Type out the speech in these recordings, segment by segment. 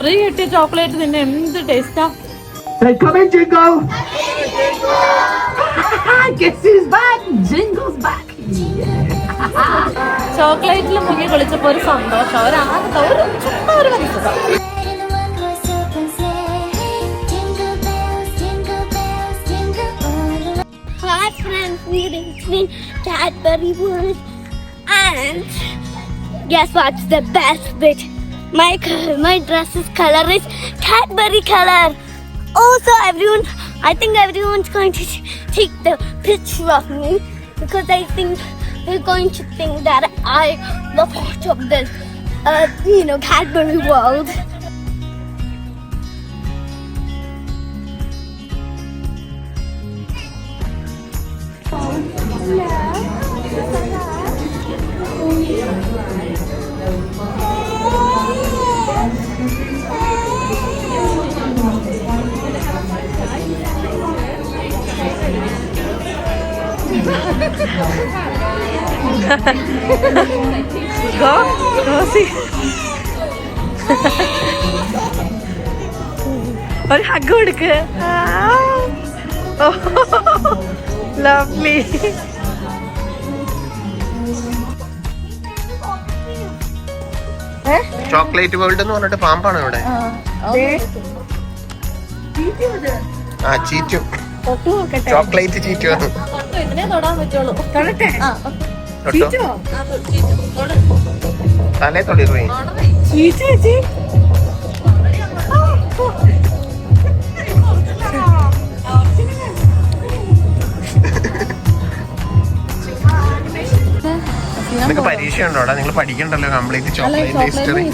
Free കിട്ടിയ chocolate നിന്നെ എന്ത് ടേസ്റ്റാ. Come in, Jingle. Guess who's back? Jingle's back. ചോക്ലേറ്റിൽ മുങ്ങി കുളിച്ചപ്പോ ഒരു സന്തോഷം, ഒരു ആനന്ദം, ഒരു മനസ്സുഖം. Hi friends, it's been Cadbury World, and guess what's the best bit? My dress's color is Cadbury color. Also, I think everyone's going to take the picture of me because I think they're going to think that I the part of this, Cadbury World. ഒരു hug കൊടുക്ക്. Lovely. Chocolate world എന്ന് പറഞ്ഞിട്ട് പാമ്പാണ് ഇവിടെ. ആ cheat, chocolate cheat. ഇതിനെ തൊടാൻ പറ്റുള്ളൂ. തലേ തൊടിറുവേ. നിങ്ങൾക്ക് പരീക്ഷ ഉണ്ടോടാ? നിങ്ങൾ പഠിക്കണ്ടല്ലോ കംപ്ലീറ്റ് ചോക്ലേറ്റ് ഹിസ്റ്ററി.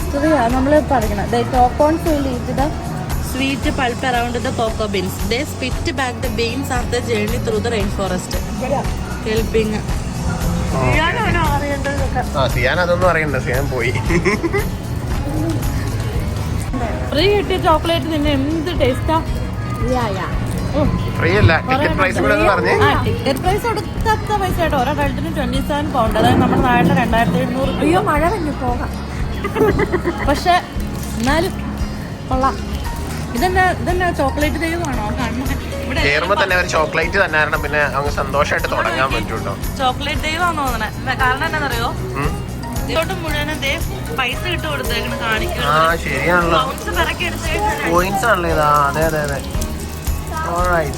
നമ്മള് പഠിക്കണം. They top on to lead the sweet pulp around the cocoa beans. They spit back the beans after journey through the rainforest, helping. സിയാൻ അതൊന്നും അറിയണ്ട, സിയാൻ പോയി. ഫ്രീ കിട്ടിയ ചോക്ലേറ്റ് നിന്നെ എന്ത് ടേസ്റ്റാ. ഫ്രീ അല്ല, ടിക്കറ്റ് പ്രൈസ് കൂടെ പറഞ്ഞേ. ടിക്കറ്റ് പ്രൈസ് കൊടുക്കാത്ത പൈസ കേട്ടോ. ഒരു അഡൾട്ടിന് 27 പൗണ്ട്, അതായത് നമ്മുടെ നാട്ടിലെ 2700. അയ്യോ മഴ തന്നെ പോകാം. പക്ഷെ എന്നാലും കൊള്ളാം. ഇതെന്നാ ചോക്ലേറ്റ് ദൈവമാണോ? കേറുമ്പോ തന്നെ ഒരു ചോക്ലേറ്റ് തന്നെ ആയിരുന്നു, പിന്നെ അങ്ങ് സന്തോഷമായിട്ട് തുടങ്ങാൻ പറ്റൂട്ടോ. ചോക്ലേറ്റ് ദൈവമാണോ തോന്നണേ? കാരണം എന്താണെന്നറിയോ, ഇതോട്ട് മുഴുവനും പൈസ ഇട്ട് കൊടുത്തേക്കണ് കാണിക്കണം. ആ ശരിയാണല്ലോ, പോയിന്റ്സ് ആണല്ലോ ഇതാ. അതെ അതെ അതെ. Alright.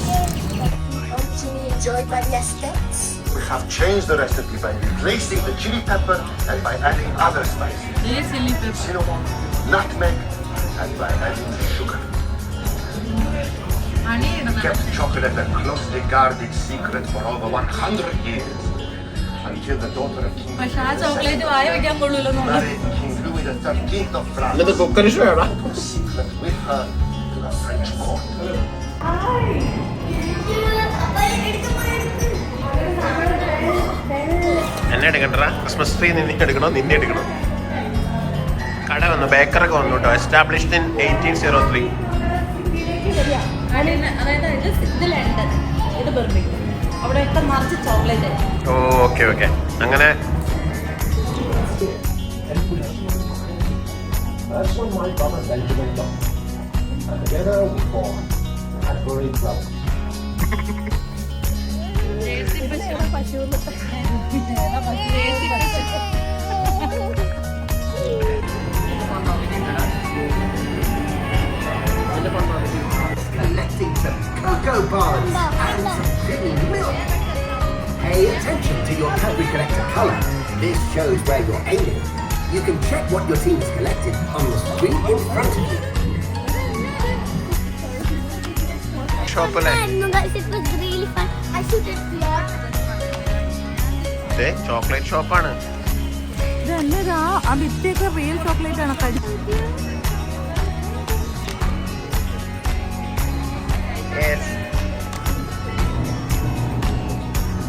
We have changed the recipe by replacing the chili pepper and by adding other spices. Cinnamon, nutmeg, and by adding sugar. Kept chocolate a closely guarded secret for over 100 years, until the daughter of King Louis married King Louis XIII of France. Took secret with her to the French court. എന്നെ എടുക്കണ്ടാ? Christmas tree നിന്നെ എടുക്കണോ നിന്നെ എടുക്കണോ? കട വന്നു, ബേക്കറൊക്കെ വന്നു കേട്ടോ. Established in 1803. Okay okay. അങ്ങനെ Collecting some cocoa bars and some creamy milk. Pay attention to your Cadbury Collector colour. This shows where you're aiming. You can check what your team has collected on the screen in front of you. Chocolate ഷോപ്പാണ്. ഇതല്ലതാ, ആ ഭിത്തിയൊക്കെ real chocolate ആണ്.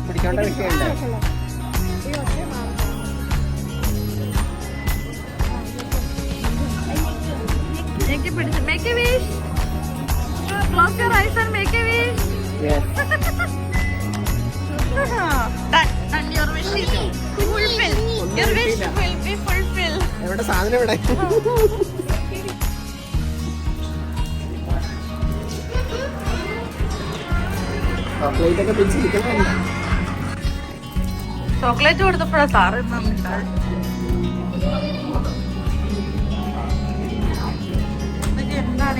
പിടിക്കേണ്ട വിഷയമുണ്ട്. Make a wish. Close your eyes and make a wish. Yes. And your wish is fulfilled. Your wish will be fulfilled. എവിടെ സാധനം എവിടെ? Chocolate ഒക്കെ പിടിച്ചിരിക്കുന്നുണ്ട്. Chocolate കൊടുത്തപ്പോഴാ sir എന്താണ്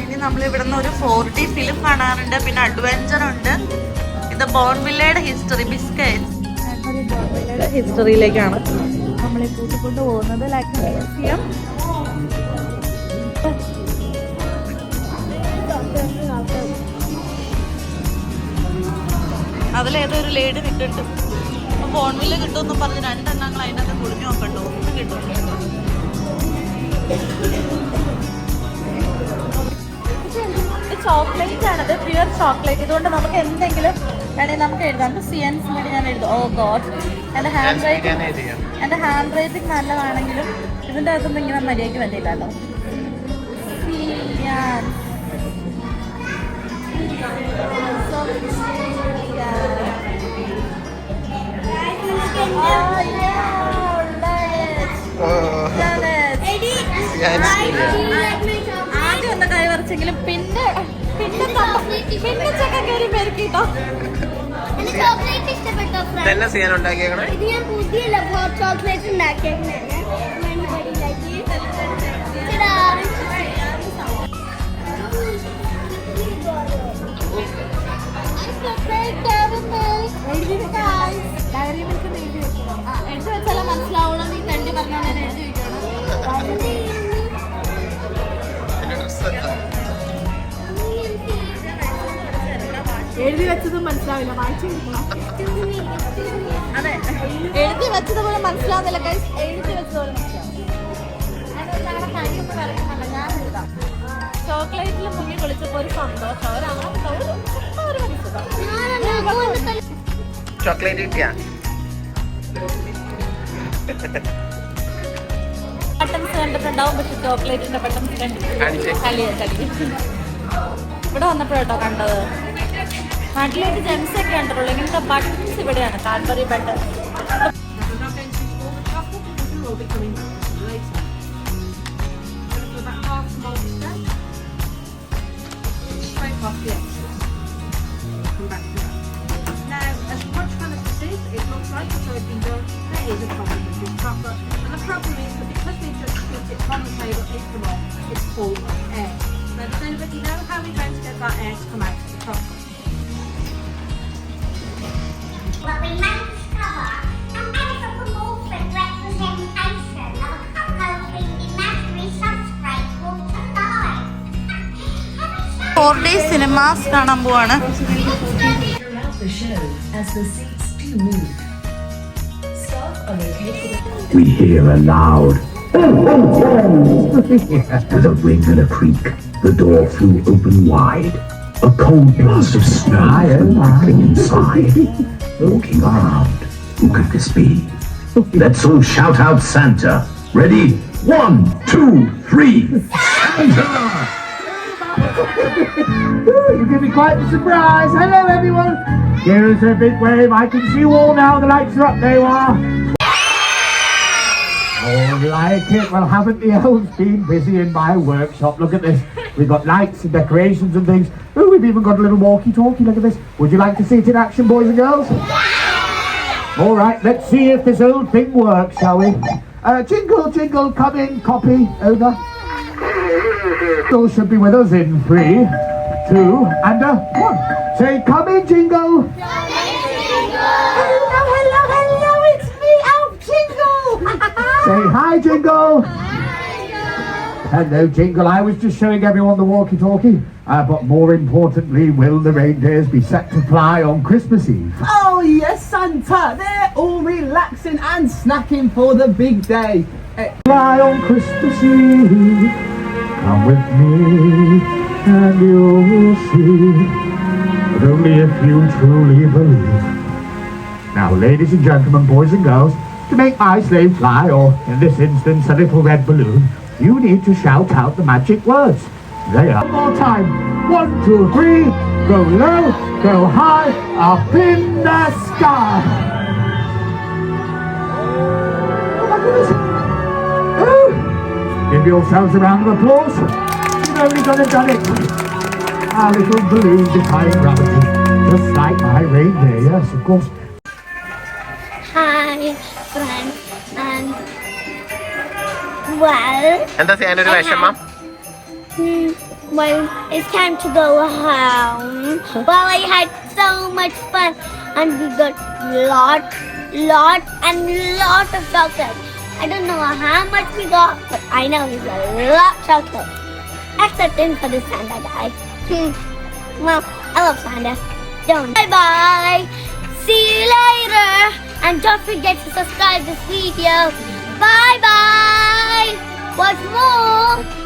ഇനി നമ്മൾ ഇവിടുന്ന് ഒരു 4D ഫിലിം കാണാറുണ്ട്, പിന്നെ അഡ്വഞ്ചർ ഉണ്ട്. ഇത് ബോൺവില്ലയുടെ ഹിസ്റ്ററി ബിസ്ക്കറ്റ് ബോൺവില്ലയുടെ ഹിസ്റ്ററിയിലേക്കാണ് നമ്മളെ കൂട്ടിക്കൊണ്ട് പോകുന്നത്. ലൈക്ക് മ്യൂസിയം, അതിലേതോ ഒരു ലേഡി നിൽക്കുന്നുണ്ട്. അപ്പൊ ബോൺവില്ല കിട്ടുമെന്നും പറഞ്ഞ് 2 എണ്ണങ്ങൾ അതിനകത്ത് കുടിഞ്ഞു നോക്കണ്ടോ, ഒന്നും കിട്ടും. ചോക്ലേറ്റ് ആണത്, പ്യുവർ ചോക്ലേറ്റ്. ഇതുകൊണ്ട് നമുക്ക് എന്തെങ്കിലും വേണമെങ്കിൽ നമുക്ക് എഴുതാം. സിയൻസ് വേണ്ടി ഞാൻ എഴുതും. ഓ ഗോഡ്, എൻ്റെ ഹാൻഡ് റൈറ്റിംഗ് നല്ലതാണെങ്കിലും ഇതിൻ്റെ അകത്തൊന്നും ഇങ്ങനെ മര്യാദയ്ക്ക് വന്നില്ലല്ലോ. ആദ്യം ഒന്ന് കൈ വരച്ചെങ്കിലും പിന്നെ ചക്ക കയറി പെരുക്കിട്ടോ. ചോക്ലേറ്റ് ഇഷ്ടപ്പെട്ടോ? ഇതെല്ലാം ചെയ്യാൻ ഉണ്ടാക്കിയേക്കണേ. ഇത് ഞാൻ പുതിയ ഹോട്ട് ചോക്ലേറ്റ് ഉണ്ടാക്കിയേക്കണേ. എഴുതി വെച്ചാലും മനസ്സിലാവണം. നീ തണ്ടി പറഞ്ഞാൽ ഞാൻ എഴുതി വെക്കണം. എഴുതി വെച്ചതും മനസ്സിലാവില്ല, വായിച്ചു അതെ, എഴുതി വെച്ചതുപോലെ മനസ്സിലാവുന്നില്ല. എഴുതി വെച്ചതുപോലെ മനസ്സിലാവും. ഞാൻ എഴുതാം. ചോക്ലേറ്റിൽ മുങ്ങി കുളിച്ചപ്പോ ഒരു സന്തോഷം, ചോക്ലേറ്റ് കിട്ടിയാ ബട്ടൺസ് കണ്ടിട്ടുണ്ടാവും, പക്ഷെ ചോക്ലേറ്റിന്റെ ബട്ടൺസ് ഇവിടെ വന്നപ്പോഴാട്ടോ കണ്ടത്. നാട്ടിലേക്ക് ജെംസ് ഒക്കെ കണ്ടിട്ടുള്ളൂ, ഇങ്ങനത്തെ ബട്ടൺസ് ഇവിടെയാണ്. Cadbury button. It's full of air. Now, does anybody know how we're going to get that air to come out of the chocolate? Well, we managed to cover an elegant amorphous representation of a couple of the imaginary substrate water life. 4D cinemas കാണാൻ പോവാണ്. Throughout the show, as the seats do move, staff are located. We hear a loud with a ring and a creak. The door flew open wide. A cold blast of snow came inside. Walking around, who could this be? Let's all shout out Santa. Ready? 1, 2, 3. Santa! You give me quite a surprise. Hello, everyone. Here is a big wave. I can see you all now. The lights are up. There you are. Oh, like it. Well, haven't the elves been busy in my workshop? Look at this. We've got lights and decorations and things. Oh, we've even got a little walkie-talkie. Look at this. Would you like to see it in action, boys and girls? All right, let's see if this old thing works, shall we? Jingle, jingle, come in, copy, over. Jingle should be with us in 3, 2, and 1. Say, come in, Jingle. Hello, it's me, Elf Jingle. Say hi, Jingle. Hello, Jingle. I was just showing everyone the walkie-talkie. But more importantly, will the reindeers be set to fly on Christmas Eve? Oh yes, Santa! They're all relaxing and snacking for the big day. Fly on Christmas Eve. Come with me and you'll see. But only if you truly believe. Now, ladies and gentlemen, boys and girls, to make my sleigh fly, or in this instance, a little red balloon, you need to shout out the magic words. They are. One more time. 1, 2, 3. Go low, go high, up in the sky. Oh my goodness. Oh. Give yourselves a round of applause. You've only done it. Our little balloon defying gravity. Just like my reindeer, yes, of course. Hi, friends, and well, എന്താ ചെയ്യാനൊരു വിഷമം? well, it's time to go home. Well, I had so much fun, and we got lot of chocolate. I don't know how much we got, but I know we got a lot of chocolate. Except in for the Santa guy. Well, I love Santa. Don't. Bye bye. See you later. And don't forget to subscribe this video. Bye bye. What's more?